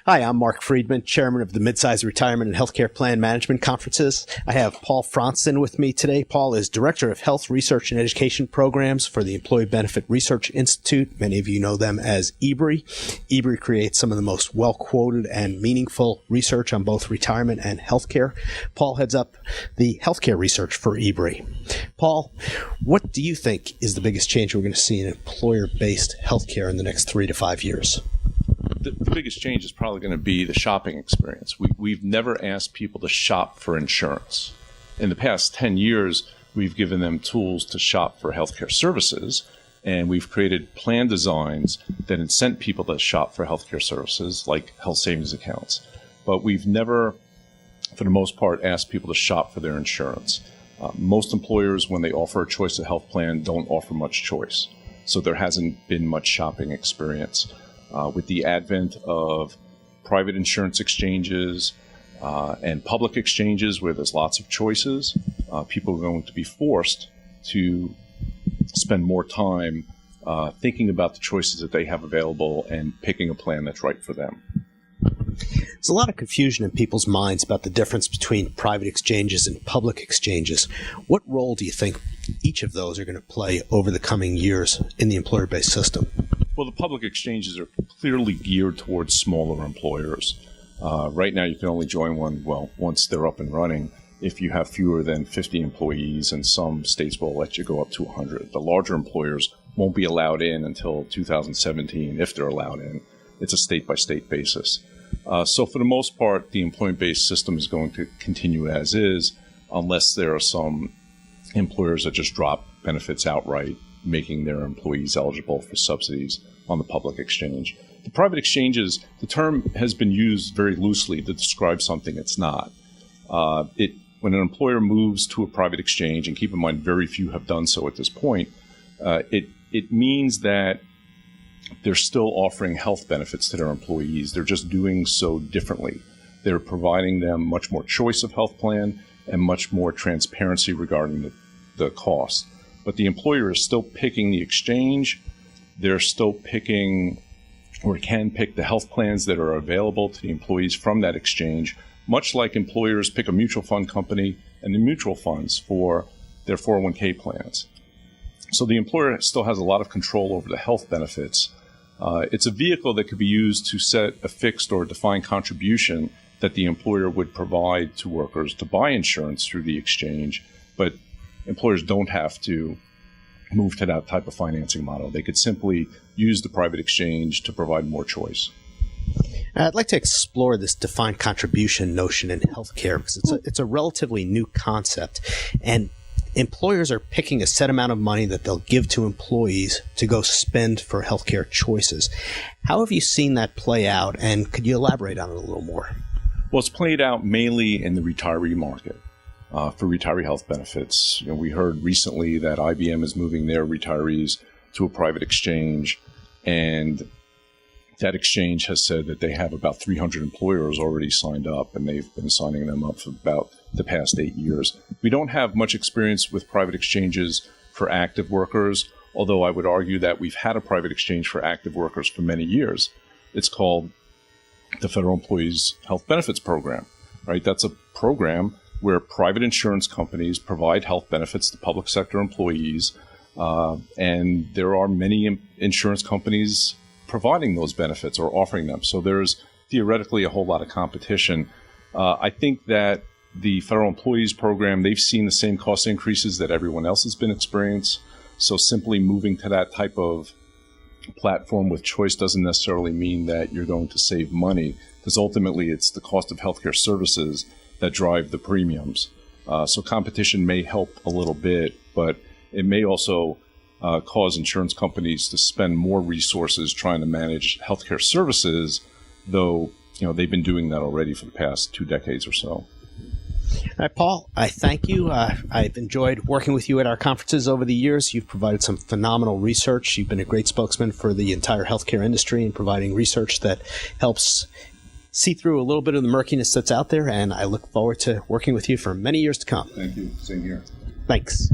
Hi, I'm Mark Friedman, chairman of the Midsize Retirement and Healthcare Plan Management Conferences. I have Paul Fronstin with me today. Paul is Director of Health Research and Education Programs for the Employee Benefit Research Institute. Many of you know them as EBRI. EBRI creates some of the most well-quoted and meaningful research on both retirement and healthcare. Paul heads up the healthcare research for EBRI. Paul, what do you think is the biggest change we're going to see in employer-based healthcare in the next 3 to 5 years? The biggest change is probably going to be the shopping experience. We've never asked people to shop for insurance. In the past 10 years, we've given them tools to shop for healthcare services, and we've created plan designs that incent people to shop for healthcare services, like health savings accounts. But we've never, for the most part, asked people to shop for their insurance. Most employers, when they offer a choice of health plan, don't offer much choice. So there hasn't been much shopping experience. With the advent of private insurance exchanges and public exchanges where there's lots of choices, people are going to be forced to spend more time thinking about the choices that they have available and picking a plan that's right for them. There's a lot of confusion in people's minds about the difference between private exchanges and public exchanges. What role do you think each of those are going to play over the coming years in the employer-based system? Well, the public exchanges are clearly geared towards smaller employers. Right now, you can only join one, once they're up and running, if you have fewer than 50 employees, and some states will let you go up to 100. The larger employers won't be allowed in until 2017, if they're allowed in. It's a state-by-state basis. So for the most part, the employment-based system is going to continue as is, unless there are some employers that just drop benefits outright, making their employees eligible for subsidies on the public exchange. The private exchanges, the term has been used very loosely to describe something it's not. When an employer moves to a private exchange, and keep in mind very few have done so at this point, it means that they're still offering health benefits to their employees. They're just doing so differently. They're providing them much more choice of health plan and much more transparency regarding the cost. But the employer is still picking the exchange. They're still picking, or can pick, the health plans that are available to the employees from that exchange, much like employers pick a mutual fund company and the mutual funds for their 401k plans. So the employer still has a lot of control over the health benefits. It's a vehicle that could be used to set a fixed or defined contribution that the employer would provide to workers to buy insurance through the exchange, but employers don't have to move to that type of financing model. They could simply use the private exchange to provide more choice. I'd like to explore this defined contribution notion in healthcare because it's a relatively new concept, and employers are picking a set amount of money that they'll give to employees to go spend for healthcare choices. How have you seen that play out, and could you elaborate on it a little more? Well, it's played out mainly in the retiree market. For retiree health benefits. We heard recently that IBM is moving their retirees to a private exchange, and that exchange has said that they have about 300 employers already signed up, and they've been signing them up for about the past 8 years. We don't have much experience with private exchanges for active workers, although I would argue that we've had a private exchange for active workers for many years. It's called the Federal Employees Health Benefits Program, right? That's a program where private insurance companies provide health benefits to public sector employees, and there are many insurance companies providing those benefits or offering them. So there's theoretically a whole lot of competition. I think that the Federal Employees Program, they've seen the same cost increases that everyone else has been experiencing. So simply moving to that type of platform with choice doesn't necessarily mean that you're going to save money, because ultimately it's the cost of healthcare services that drive the premiums. So competition may help a little bit, but it may also cause insurance companies to spend more resources trying to manage healthcare services, though they've been doing that already for the past 2 decades or so. All right, Paul, I thank you. I've enjoyed working with you at our conferences over the years. You've provided some phenomenal research. You've been a great spokesman for the entire healthcare industry in providing research that helps see through a little bit of the murkiness that's out there, and I look forward to working with you for many years to come. Thank you. Same here. Thanks.